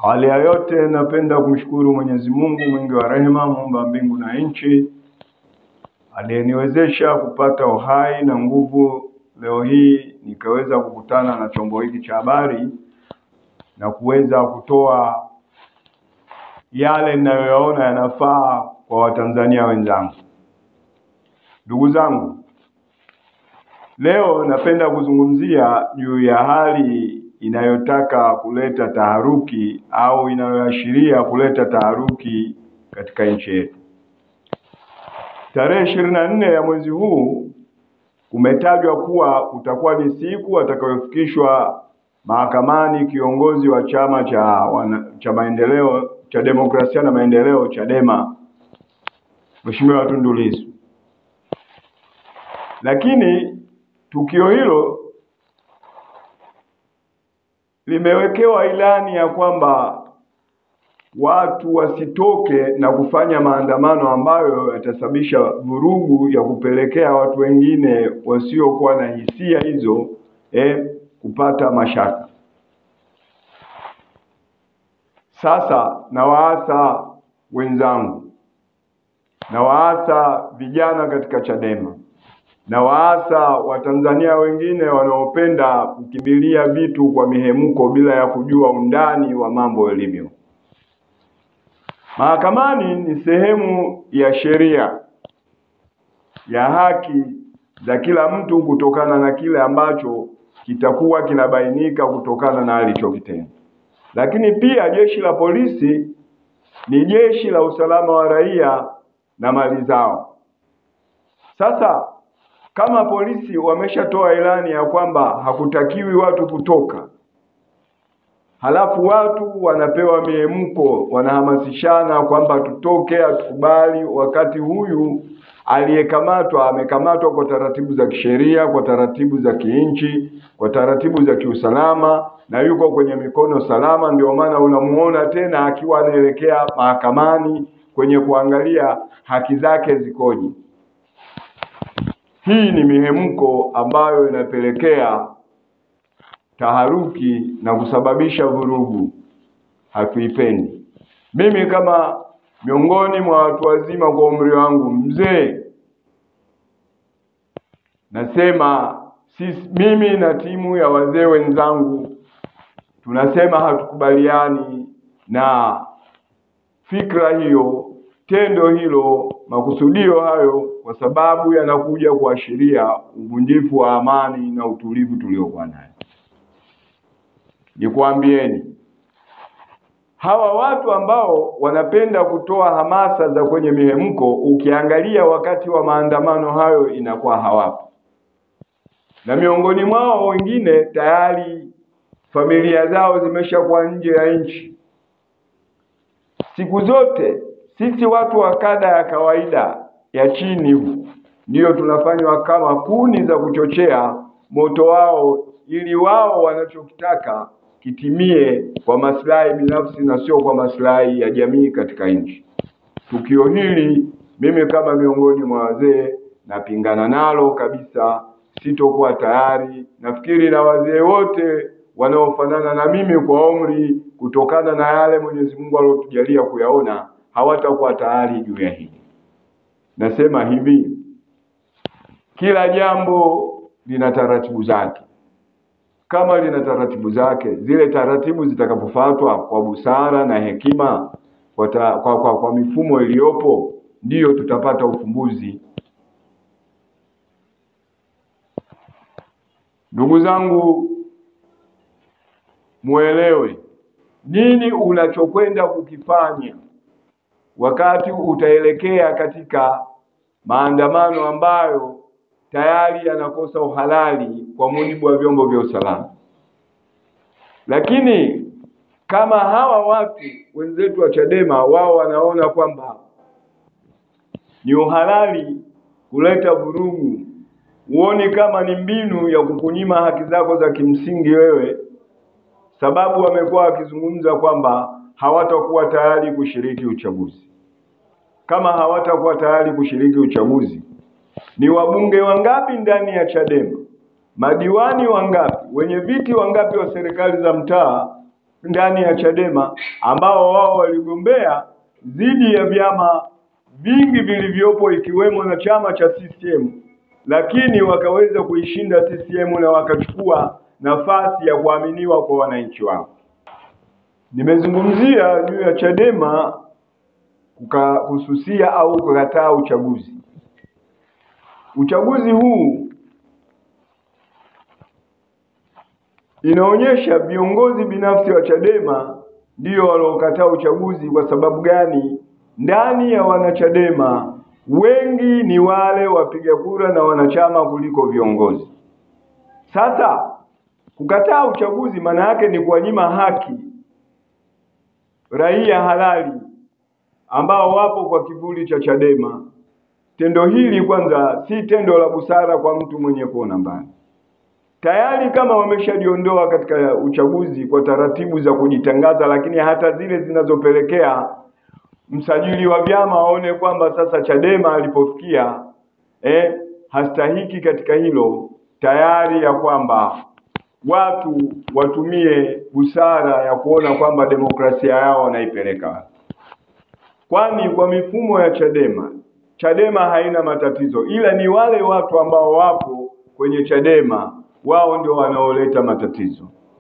Awali ya yote napenda kumshukuru Mwenyezi Mungu mwingi wa rehema, muumba mbingu na nchi, aliyeniwezesha kupata uhai na nguvu leo hii nikaweza kukutana na chombo hiki cha habari na kuweza kutoa yale ninayoyaona yanafaa kwa Watanzania wenzangu. Ndugu zangu, leo napenda kuzungumzia juu ya hali inayotaka kuleta taharuki au inayoashiria kuleta taharuki katika nchi yetu. Tarehe 24 ya mwezi huu kumetajwa kuwa kutakuwa ni siku atakayofikishwa mahakamani kiongozi wa chama cha maendeleo cha demokrasia na maendeleo Chadema, Mheshimiwa Tundu Lissu. Lakini tukio hilo limewekewa ilani ya kwamba watu wasitoke na kufanya maandamano ambayo yatasababisha vurugu ya kupelekea watu wengine wasiokuwa na hisia hizo kupata mashaka. Sasa nawaasa wenzangu, nawaasa vijana katika Chadema, nawaasa Watanzania wengine wanaopenda kukimbilia vitu kwa mihemko bila ya kujua undani wa mambo yalivyo. Mahakamani ni sehemu ya sheria ya haki za kila mtu kutokana na kile ambacho kitakuwa kinabainika kutokana na alichokitenda. Lakini pia jeshi la polisi ni jeshi la usalama wa raia na mali zao. Sasa kama polisi wameshatoa ilani ya kwamba hakutakiwi watu kutoka, halafu watu wanapewa mihemko, wanahamasishana kwamba tutoke, hatukubali, wakati huyu aliyekamatwa amekamatwa kwa taratibu za kisheria, kwa taratibu za kinchi, kwa taratibu za kiusalama na yuko kwenye mikono salama. Ndio maana unamuona tena akiwa anaelekea mahakamani kwenye kuangalia haki zake zikoje. Hii ni mihemko ambayo inapelekea taharuki na kusababisha vurugu. Hatuipendi. Mimi kama miongoni mwa watu wazima kwa umri wangu mzee, nasema mimi na timu ya wazee wenzangu tunasema hatukubaliani na fikra hiyo, tendo hilo, makusudio hayo, kwa sababu yanakuja kuashiria uvunjifu wa amani na utulivu tuliokuwa nayo. Nikwambieni, hawa watu ambao wanapenda kutoa hamasa za kwenye mihemko, ukiangalia wakati wa maandamano hayo inakuwa hawapo. Na miongoni mwao wengine tayari familia zao zimeshakuwa nje ya nchi. Siku zote sisi watu wa kada ya kawaida ya chini ndio tunafanywa kama kuni za kuchochea moto wao, ili wao wanachokitaka kitimie kwa maslahi binafsi na sio kwa maslahi ya jamii katika nchi. Tukio hili mimi kama miongoni mwa wazee napingana nalo kabisa, sitokuwa tayari. Nafikiri na wazee wote wanaofanana na mimi kwa umri, kutokana na yale Mwenyezi Mungu aliyotujalia kuyaona, hawatakuwa tayari juu ya hili. Nasema hivi, kila jambo lina taratibu zake. Kama lina taratibu zake, zile taratibu zitakapofuatwa kwa busara na hekima, kwa mifumo iliyopo, ndiyo tutapata ufumbuzi. Ndugu zangu, muelewe nini unachokwenda kukifanya wakati utaelekea katika maandamano ambayo tayari yanakosa uhalali kwa mujibu wa vyombo vya usalama. Lakini kama hawa watu wenzetu wa Chadema wao wanaona kwamba ni uhalali kuleta vurugu, uone kama ni mbinu ya kukunyima haki zako za kimsingi wewe, sababu wamekuwa wakizungumza kwamba hawatakuwa tayari kushiriki uchaguzi. Kama hawatakuwa tayari kushiriki uchaguzi, ni wabunge wangapi ndani ya Chadema, madiwani wangapi, wenye viti wangapi wa serikali za mtaa ndani ya Chadema ambao wao waligombea dhidi ya vyama vingi vilivyopo ikiwemo na chama cha CCM, lakini wakaweza kuishinda CCM na wakachukua nafasi ya kuaminiwa kwa wananchi wao. Nimezungumzia juu ya Chadema kususia au kukataa uchaguzi. Uchaguzi huu inaonyesha viongozi binafsi wa Chadema ndio waliokataa uchaguzi. Kwa sababu gani? Ndani ya wanachadema wengi ni wale wapiga kura na wanachama kuliko viongozi. Sasa kukataa uchaguzi maana yake ni kuwanyima haki raia halali ambao wapo kwa kivuli cha Chadema. Tendo hili kwanza si tendo la busara kwa mtu mwenye kuona mbali. Tayari kama wameshajiondoa katika uchaguzi kwa taratibu za kujitangaza, lakini hata zile zinazopelekea msajili wa vyama aone kwamba sasa Chadema alipofikia hastahiki katika hilo, tayari ya kwamba watu watumie busara ya kuona kwamba demokrasia yao wanaipeleka. Kwani kwa mifumo ya Chadema haina matatizo, ila ni wale watu ambao wapo kwenye Chadema wao ndio wanaoleta matatizo.